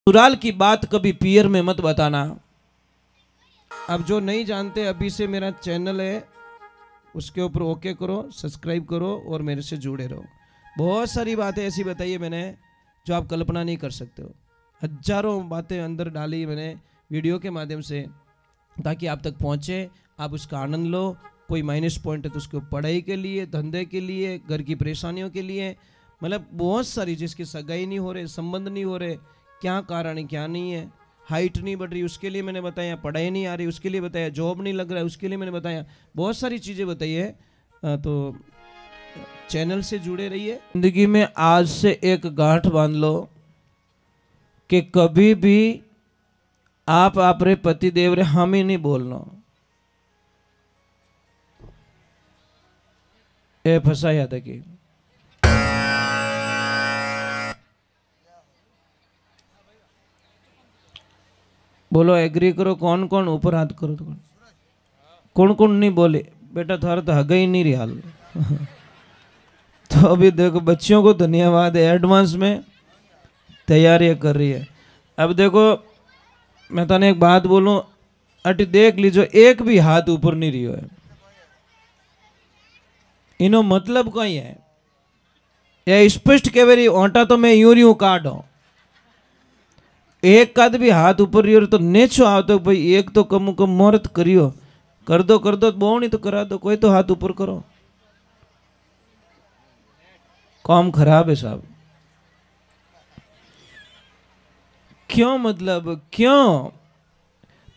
ससुराल की बात कभी पियर में मत बताना। अब जो नहीं जानते, अभी से मेरा चैनल है उसके ऊपर ओके करो, सब्सक्राइब करो और मेरे से जुड़े रहो। बहुत सारी बातें ऐसी बताई है मैंने जो आप कल्पना नहीं कर सकते हो। हजारों बातें अंदर डाली मैंने वीडियो के माध्यम से, ताकि आप तक पहुंचे, आप उसका आनंद लो। कोई माइनस पॉइंट है तो उसको पढ़ाई के लिए, धंधे के लिए, घर की परेशानियों के लिए, मतलब बहुत सारी, जिसकी सगाई नहीं हो रहे, संबंध नहीं हो रहे, क्या कारण है क्या नहीं है, हाइट नहीं बढ़ रही उसके लिए मैंने बताया, पढ़ाई नहीं आ रही उसके लिए बताया, जॉब नहीं लग रहा है उसके लिए मैंने बताया, बहुत सारी चीज़ें बताई है। तो चैनल से जुड़े रहिए। जिंदगी में आज से एक गांठ बांध लो कि कभी भी आप अपने पति देव रे हम ही नहीं बोलना। ए फसाया था कि बोलो एग्री करो। कौन कौन ऊपर हाथ करो तो कौन कौन नहीं बोले। बेटा थारा तो हगा ही नहीं रही हाल। तो अभी देखो बच्चियों को धन्यवाद है, एडवांस में तैयारियां कर रही है। अब देखो मैं तने एक बात बोलूं, अटी देख लीजिए एक भी हाथ ऊपर नहीं रही है। इनो मतलब कई है या स्पष्ट कह ओंटा तो मैं यूं यूं काटो, एक काद भी हाथ ऊपर रही तो नेचो आवतो भाई एक तो कम मुहूर्त करियो, कर दो बहु नहीं तो करा दो, कोई तो हाथ ऊपर करो। काम खराब है साहब। क्यों मतलब क्यों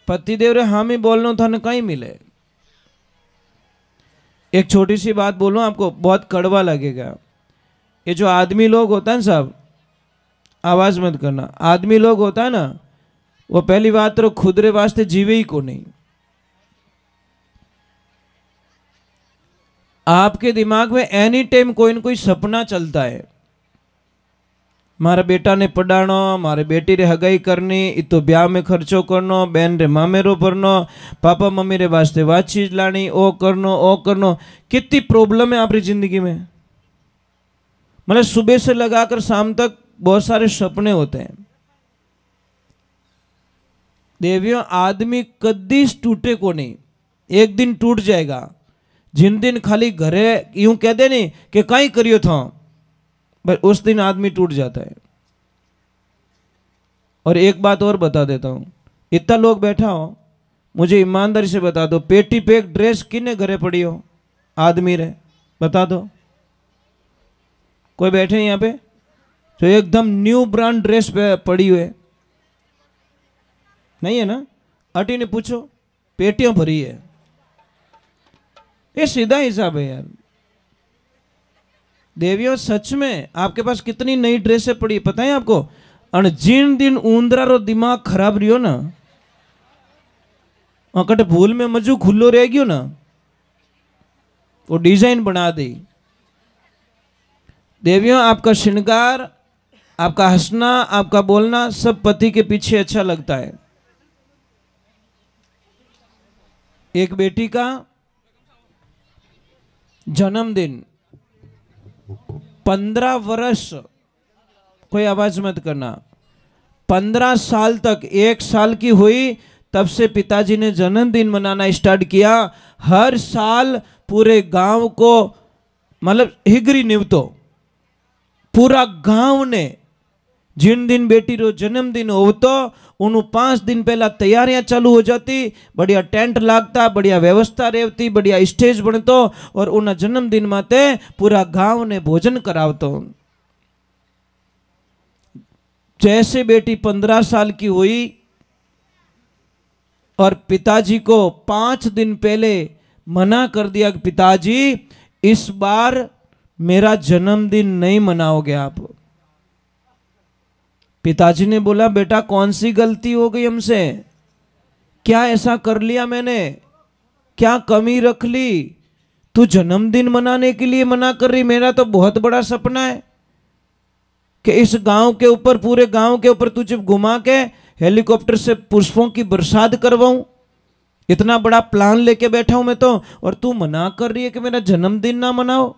पतिदेव रे हम ही बोलना था ना कहीं मिले। एक छोटी सी बात बोलूं आपको, बहुत कड़वा लगेगा। ये जो आदमी लोग होता है ना साहब, आवाज मत करना, आदमी लोग होता है ना, वो पहली बात तो खुद रे वास्ते जीवे ही को नहीं। आपके दिमाग में एनी टाइम कोई न कोई सपना चलता है। मारा बेटा ने पढ़ानो, मारे बेटी रे हगाई करनी, इतो ब्याह में खर्चो करनो, बहन रे मामेरो भरनो, पापा मम्मी रे वास्ते वात चीज लानी, ओ करनो। कितनी प्रॉब्लम है आपकी जिंदगी में। मतलब सुबह से लगाकर शाम तक बहुत सारे सपने होते हैं। देवियों आदमी कदी टूटे को नहीं, एक दिन टूट जाएगा। जिन दिन खाली घरे यूं कह दे नहीं कि कहीं करियो था, बस उस दिन आदमी टूट जाता है। और एक बात और बता देता हूं, इतना लोग बैठा हो, मुझे ईमानदारी से बता दो, पेटी पे एक ड्रेस किने घरे पड़ी हो आदमी रे, बता दो। कोई बैठे यहां पे जो एकदम न्यू ब्रांड ड्रेस पे पड़ी हुई है? नहीं है ना? अटी ने पूछो, पेटियां भरी है। ये सीधा हिसाब है यार। देवियों सच में आपके पास कितनी नई ड्रेसें पड़ी पता है आपको? और जिन दिन ऊंदरा रो दिमाग खराब रहियो ना, अकट भूल में मजू खुल्लो रह गयो ना, वो डिजाइन बना दी। देवियों आपका श्रृंगार, आपका हंसना, आपका बोलना सब पति के पीछे अच्छा लगता है। एक बेटी का जन्मदिन 15 वर्ष, कोई आवाज मत करना, 15 साल तक, 1 साल की हुई तब से पिताजी ने जन्मदिन मनाना स्टार्ट किया। हर साल पूरे गांव को, मतलब हिगरी निवतो पूरा गांव ने जिन दिन बेटी रो जन्मदिन होतो उन 5 दिन पहला तैयारियां चालू हो जाती, बढ़िया टेंट लागता, बढ़िया व्यवस्था रहती, बढ़िया स्टेज बनतो और उन जन्मदिन माते पूरा गांव ने भोजन करावतो। जैसे बेटी 15 साल की हुई और पिताजी को 5 दिन पहले मना कर दिया कि पिताजी इस बार मेरा जन्मदिन नहीं मनाओगे आप। पिताजी ने बोला बेटा कौन सी गलती हो गई हमसे, क्या ऐसा कर लिया मैंने, क्या कमी रख ली, तू जन्मदिन मनाने के लिए मना कर रही? मेरा तो बहुत बड़ा सपना है कि इस गांव के ऊपर, पूरे गांव के ऊपर तुझे घुमा के हेलीकॉप्टर से पुष्पों की बरसात करवाऊं। इतना बड़ा प्लान लेके बैठा हूं मैं तो, और तू मना कर रही है कि मेरा जन्मदिन ना मनाओ।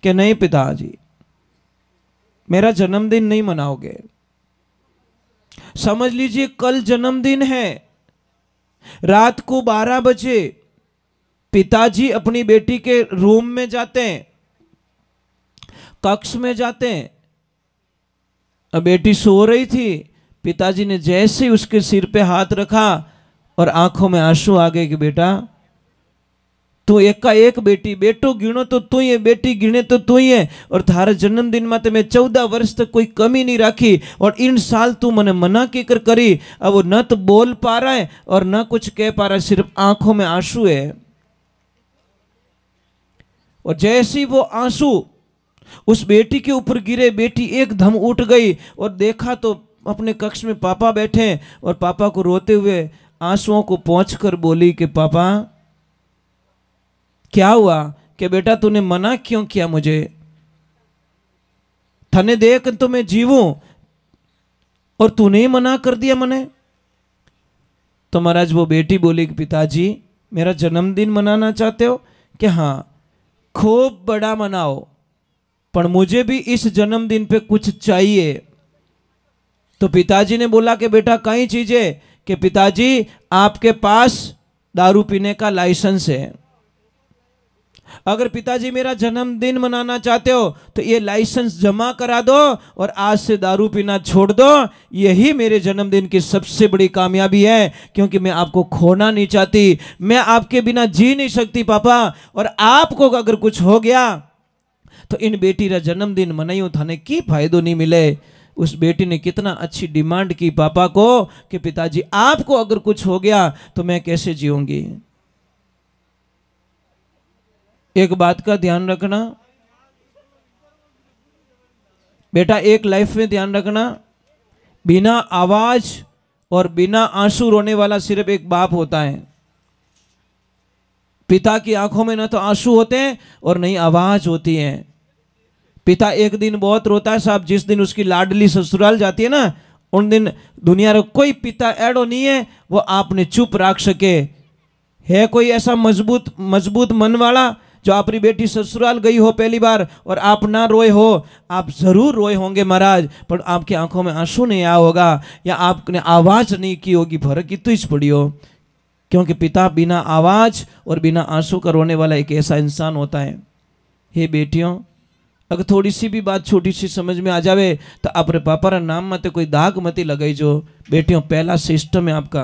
कि नहीं पिताजी मेरा जन्मदिन नहीं मनाओगे। समझ लीजिए कल जन्मदिन है। रात को 12 बजे पिताजी अपनी बेटी के रूम में जाते हैं, कक्ष में जाते हैं। अब बेटी सो रही थी, पिताजी ने जैसे ही उसके सिर पे हाथ रखा और आंखों में आंसू आ गए कि बेटा तू एका एक बेटी, बेटो गिनो तो तू ही है, बेटी गिने तो तू ही है, और थारे जन्मदिन में तो मैं 14 वर्ष तक कोई कमी नहीं राखी, और इन साल तू मने मना की कर करी। अब वो न तो बोल पा रहा है और न कुछ कह पा रहा है, सिर्फ आंखों में आंसू है। और जैसे ही वो आंसू उस बेटी के ऊपर गिरे, बेटी एकदम उठ गई और देखा तो अपने कक्ष में पापा बैठे, और पापा को रोते हुए आंसुओं को पोंछकर बोली कि पापा क्या हुआ, कि बेटा तूने मना क्यों किया मुझे, थने देख तो मैं जीवूं और तूने ही मना कर दिया मने। तो महाराज वो बेटी बोली कि पिताजी मेरा जन्मदिन मनाना चाहते हो, कि हाँ खूब बड़ा मनाओ, पर मुझे भी इस जन्मदिन पे कुछ चाहिए। तो पिताजी ने बोला कि बेटा कई चीजें, कि पिताजी आपके पास दारू पीने का लाइसेंस है, अगर पिताजी मेरा जन्मदिन मनाना चाहते हो तो ये लाइसेंस जमा करा दो और आज से दारू पीना छोड़ दो। यही मेरे जन्मदिन की सबसे बड़ी कामयाबी है, क्योंकि मैं आपको खोना नहीं चाहती, मैं आपके बिना जी नहीं सकती पापा, और आपको अगर कुछ हो गया तो इन बेटी का जन्मदिन मनाइयो थाने की फायदो नहीं मिले। उस बेटी ने कितना अच्छी डिमांड की पापा को कि पिताजी आपको अगर कुछ हो गया तो मैं कैसे जीऊंगी। एक बात का ध्यान रखना बेटा, एक लाइफ में ध्यान रखना, बिना आवाज और बिना आंसू रोने वाला सिर्फ एक बाप होता है। पिता की आंखों में ना तो आंसू होते हैं और नहीं आवाज होती है। पिता एक दिन बहुत रोता है साहब, जिस दिन उसकी लाडली ससुराल जाती है ना, उन दिन दुनिया में कोई पिता एडो नहीं है वो आपने चुप रख सके। है कोई ऐसा मजबूत मन वाला जो अपनी बेटी ससुराल गई हो पहली बार और आप ना रोए हो? आप जरूर रोए होंगे महाराज, पर आपकी आंखों में आंसू नहीं आया होगा या आपने आवाज नहीं की होगी, फर्क ही तो इस पड़ी हो। क्योंकि पिता बिना आवाज और बिना आंसू का रोने वाला एक ऐसा इंसान होता है। हे बेटियों, अगर थोड़ी सी भी बात छोटी सी समझ में आ जावे तो अपने पापा रा नाम मत कोई दाग मती लगाई जो। बेटियों, पहला सिस्टम है आपका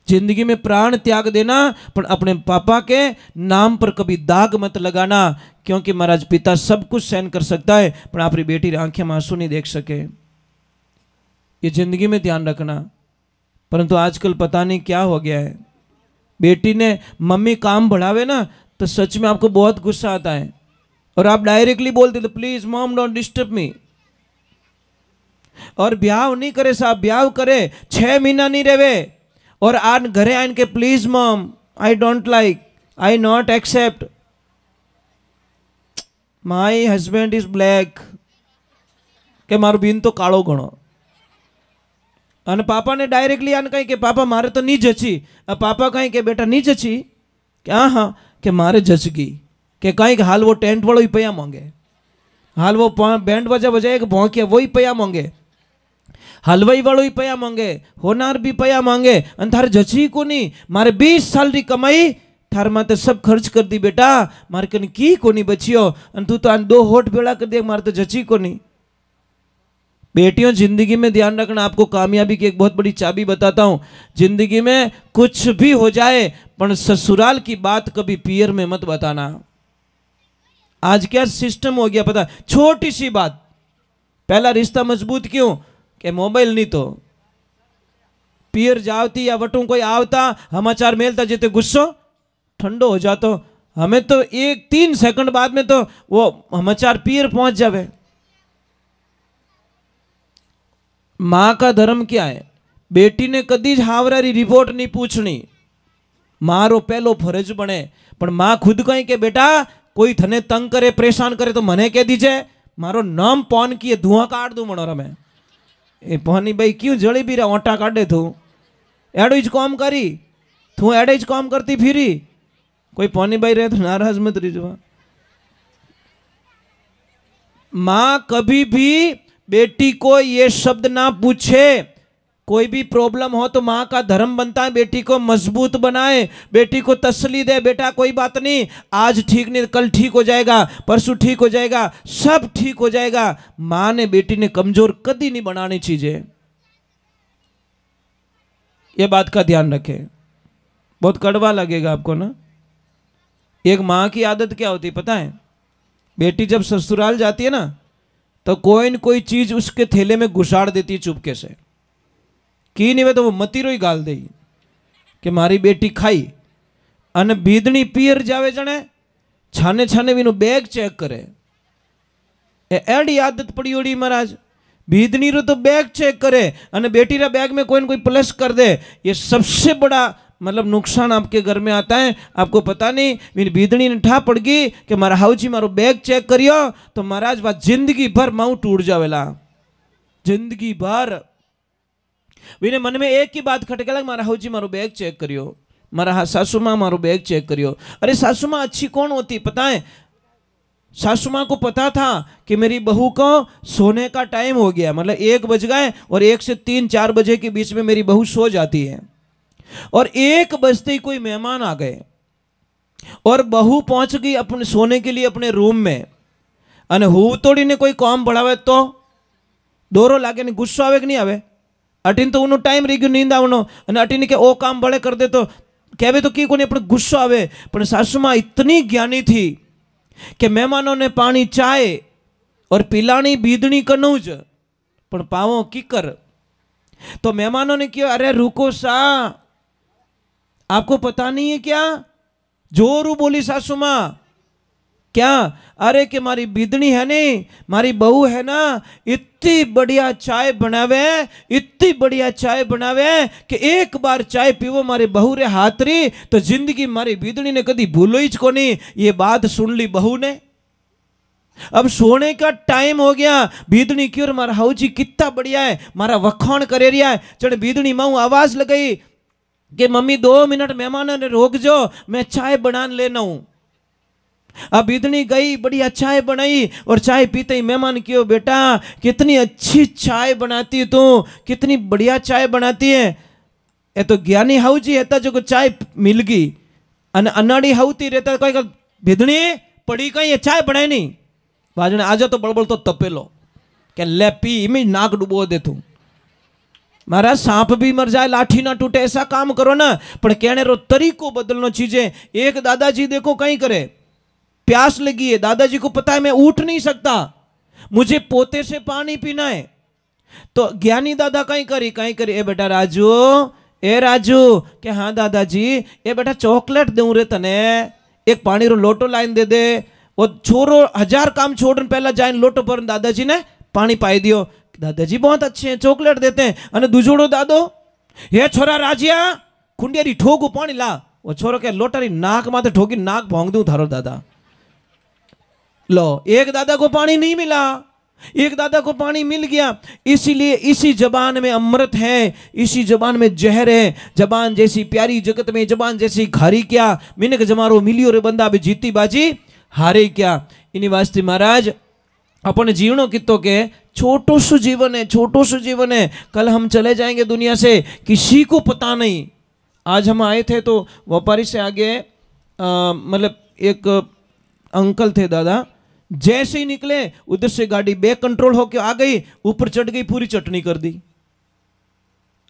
जिंदगी में प्राण त्याग देना, पर अपने पापा के नाम पर कभी दाग मत लगाना, क्योंकि महाराज पिता सब कुछ सहन कर सकता है पर आपकी बेटी आंखें में आंसू नहीं देख सके। ये जिंदगी में ध्यान रखना। परंतु आजकल पता नहीं क्या हो गया है, बेटी ने मम्मी काम बढ़ावे ना तो सच में आपको बहुत गुस्सा आता है और आप डायरेक्टली बोलते तो please mom don't disturb me. और ब्याह नहीं करे साहब, ब्याह करे 6 महीना नहीं रहे और आन घरे आन के please mom I don't like, I not accept, my husband is black, के मारो बीन तो कालो घणो। અને પાપા ને ડાયરેક્ટલી આને કહી કે પાપા મારે તો નહીં જચી, પાપા કહી કે બેટા નહીં જચી, કે હા હા કે મારે જચગી, કે કहीं કે हाल वो टेंट वालों ही पैया मांगे, हाल वो बैंड बजा बजाए भौंकिया वही पैया मांगे, हलवाई वालों ही पैया मांगे, होनार भी पैया मांगे, अन थारे जची को नहीं, मारे 20 साल री कमाई थार माते सब खर्च कर दी बेटा, मारे कन की को नहीं बचियो, अन तू तो 2 होठ बेड़ा कर दे, मारे तो जची को नहीं। बेटियों, जिंदगी में ध्यान रखना, आपको कामयाबी की एक बहुत बड़ी चाबी बताता हूं। जिंदगी में कुछ भी हो जाए पर ससुराल की बात कभी पियर में मत बताना। आज क्या सिस्टम हो गया पता, छोटी सी बात पहला रिश्ता मजबूत क्यों, के मोबाइल नहीं तो पियर जावती या वटू कोई आवता समाचार मेलता जेते गुस्सो ठंडो हो जातो, हमें तो 1-3 सेकंड बाद में तो वो समाचार पियर पहुंच जावे। मां का धर्म क्या है, बेटी ने कदी ज हावरारी रिपोर्ट नहीं पूछनी, मारो पहलो फर्ज बने। पर मां खुद कही के बेटा कोई थने तंग करे परेशान करे तो मने कह दीजे, मारो नाम पौन किए धुआं काट दू मनो रमे, ए पौनी भाई क्यों जड़ी भी रहा ओटा काटे थू, एडो ज काम करी थू, एडे ज काम करती फिरी, कोई पौनी भाई रहे तो नाराज मत रही। मां कभी भी बेटी को ये शब्द ना पूछे। कोई भी प्रॉब्लम हो तो माँ का धर्म बनता है बेटी को मजबूत बनाए, बेटी को तसल्ली दे, बेटा कोई बात नहीं, आज ठीक नहीं कल ठीक हो जाएगा, परसों ठीक हो जाएगा, सब ठीक हो जाएगा। माँ ने बेटी ने कमजोर कभी नहीं बनानी चीजें, ये बात का ध्यान रखें। बहुत कड़वा लगेगा आपको ना। एक माँ की आदत क्या होती है पता है? बेटी जब ससुराल जाती है ना तो कोई न कोई चीज उसके थैले में घुसाड़ देती है चुपके से, की नहीं वे तो वो मतीरो ही गाल दे कि मारी बेटी खाई। अने बीदनी पियर जावे जने छाने छाने भी बैग चेक करे। एडी आदत पड़ी होड़ी महाराज, बीदनी रो तो बैग चेक करे अने बेटी रा बैग में कोई न कोई प्लस कर दे। ये सबसे बड़ा मतलब नुकसान आपके घर में आता है। आपको पता नहीं, मेरी बीदनी ने ठा पड़ गई कि मारा हाउजी मारो बैग चेक करियो तो महाराज बात जिंदगी भर माऊ टूट जावेला, जिंदगी भर। मेरे मन में एक ही बात खटके लग, मारा हाउजी मारो बैग चेक करियो, मारा सासू माँ मारो बैग चेक करियो। अरे सासू माँ अच्छी कौन होती पता है? सासू माँ को पता था कि मेरी बहू को सोने का टाइम हो गया, मतलब 1 बज गए और 1 से 3-4 बजे के बीच में मेरी बहू सो जाती है। और 1 बजते ही कोई मेहमान आ गए और बहू पहुंच गई अपने सोने के लिए अपने रूम में। अने हु तोड़ी ने कोई काम बढ़ावे तो दोरो लागे ने गुस्सो आवे कि नहीं आवे? अटीन तो उनो टाइम रही गयो नींद आवनो अने अटीन के ओ काम बड़े कर दे तो कहवे तो की कोने अपने गुस्सो आवे। पर सासू माँ इतनी ज्ञानी थी कि मेहमानों ने पानी चाय और पिलानी बीदनी कनूज पर पावो की कर। तो मेहमानों ने किया, अरे रुको सा, आपको पता नहीं है क्या? जोरू बोली सासू माँ, क्या? अरे कि मारी बीदनी है नहीं, मारी बहू है ना, इतनी बढ़िया चाय बनावे, इतनी बढ़िया चाय बनावे कि एक बार चाय पीवो मारे बहू रे हाथ री तो जिंदगी मारी बीदनी ने कदी भूलो ही को नहीं। ये बात सुन ली बहू ने। अब सोने का टाइम हो गया, बीदनी क्यों मारा हाउजी कितना बढ़िया है, मारा वखाण करे रिया है। चढ़ बीदनी माऊ आवाज लगाई कि मम्मी 2 मिनट मेहमानों ने रोक जो, मैं चाय बना लेना हूं। अब बीदनी गई, बढ़िया चाय बनाई और चाय पीते ही मेहमान क्यों, बेटा कितनी अच्छी चाय बनाती है तू, कितनी बढ़िया चाय बनाती है। ये तो ज्ञानी हाउजी है जो को चाय मिल गई, अनाड़ी हाउती रहता कोई बीदनी पड़ी कहीं चाय बनाई नहीं, बाजने आजा तो बड़बड़ तो तपेलो क्या ले पी में नाक डुबो दे तू। महाराज सांप भी मर जाए लाठी ना टूटे, ऐसा काम करो ना। पर कहने रो तरीको बदलनो चीजें। एक दादाजी देखो कहीं करे, प्यास लगी है, दादाजी को पता है मैं उठ नहीं सकता, मुझे पोते से पानी पीना है। तो ज्ञानी दादा कहीं करी ए बेटा राजू, ए राजू के हाँ दादाजी, ए बेटा चॉकलेट दूं रे तने, एक पानी रो लोटो लाइन दे दे। वो छोरो 1000 काम छोड़न पहला जाए लोटो पर दादाजी ने पानी पाई दियो। दादाजी बहुत अच्छे हैं, चॉकलेट देते हैं। अने दूजोड़ो दादो, ये छोरा राजिया खुंडियारी ठोकू पानी ला। वो छोरो के लोटारी नाक माथे ठोकी, नाक भोंग दूं थारो दादा। लो, एक दादा को पानी नहीं मिला, एक दादा को पानी मिल गया। इसीलिए इसी जबान में अमृत है, इसी जबान में जहर है। जबान जैसी प्यारी जगत में जबान जैसी खारी क्या, मिनक जमारो मिलियो रे बंदा भी जीती बाजी हारे क्या। इन्हीं वास्ते महाराज अपने जीवनों कितो के छोटो सु जीवन है, छोटो सु जीवन है। कल हम चले जाएंगे दुनिया से, किसी को पता नहीं। आज हम आए थे तो व्यापारी से आगे मतलब एक अंकल थे दादा, जैसे ही निकले उधर से गाड़ी बैक कंट्रोल होके आ गई, ऊपर चढ़ गई, पूरी चटनी कर दी।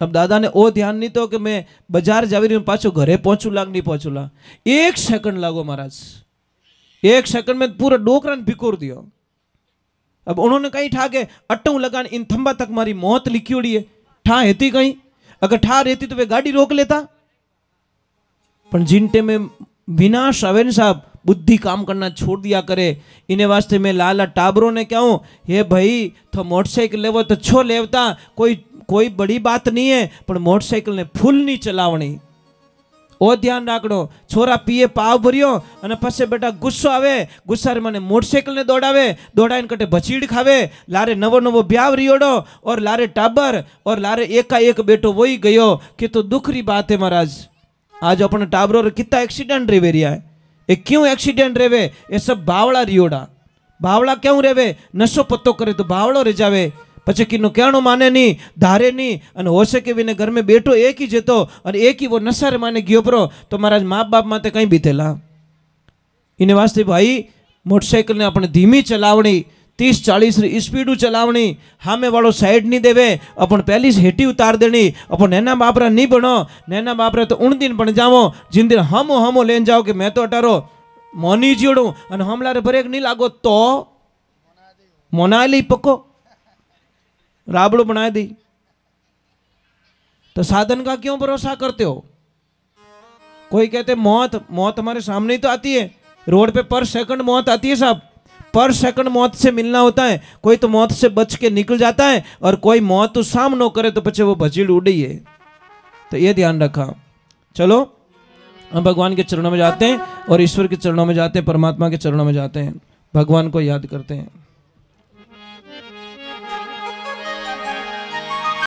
अब दादा ने ओ ध्यान नहीं तो कि मैं बाजार जावी रही हूं, पाछो घरे पहुंचू लाग नहीं पहुंचू ला। 1 सेकंड लागो महाराज, 1 सेकंड में पूरा डोकरा भिकोर दियो। अब उन्होंने कहीं ठा के अट्टू लगान इन थंबा तक मारी मौत लिखी उड़ी है, ठा हेती कहीं, अगर ठा रहती तो वे गाड़ी रोक लेता। पर जिनटे में विनाश आवे न साहब, बुद्धि काम करना छोड़ दिया करे। इन्हें वास्ते में लाला टाबरों ने क्या हूँ, हे भाई तो मोटरसाइकिल लेवो तो छो लेवता, कोई बड़ी बात नहीं है, पर मोटरसाइकिल ने फूल नहीं चलावनी। ओ ध्यान राखड़ो, छोरा पीए पाव भरियो अने पछे बेटा गुस्सो आवे, गुस्सा रे माने मोटरसाइकिल ने दौड़ाइन कटे बचीड़ खावे, लारे नवो नवो ब्याह रियोड़ो और लारे टाबर और लारे एकाएक बेटो वही गयो। कि तो दुख री बात है महाराज। आज अपने टाबरों रे कितना एक्सीडेंट रेवे रिया है। ये क्यों एक्सीडेंट रेवे? ये सब बावड़ा रियोड़ा। बावड़ा क्यों रेवे? नशो पत्तो करे तो बावड़ो रे जावे। પછી કિનો કહેણું માને નહીં, ધારે નહીં, અને હોશે કે વિને ઘર में બેઠો એક ही જતો અને એક ही वो नशा रे माने गयो परो तो महाराज माँ बाप माते कहीं बीतेला। इने वास्ते भाई मोटरसाइकिल ने अपने धीमी चलावनी, 30-40 री स्पीड चलावनी, हामे वालों साइड नहीं देवे, अपन पहली से हेटी उतार देनी। अपन नैना बापरा नहीं बनो, नैना बापरा तो उन दिन बन जाओ जिन दिन हमो लेन जाओ कि मैं तो अटारो मोनी जोड़ू और हमला ब्रेक नहीं लागो तो मोना ली पको राबड़ो बना दी। तो साधन का क्यों भरोसा करते हो? कोई कहते मौत हमारे सामने ही तो आती है, रोड पे पर सेकंड मौत आती है साहब, पर सेकंड मौत से मिलना होता है। कोई तो मौत से बच के निकल जाता है और कोई मौत तो सामनो करे तो पीछे वो भजीड़ उड़ी है। तो ये ध्यान रखा। चलो हम भगवान के चरणों में जाते हैं और ईश्वर के चरणों में जाते हैं, परमात्मा के चरणों में जाते हैं, भगवान को याद करते हैं।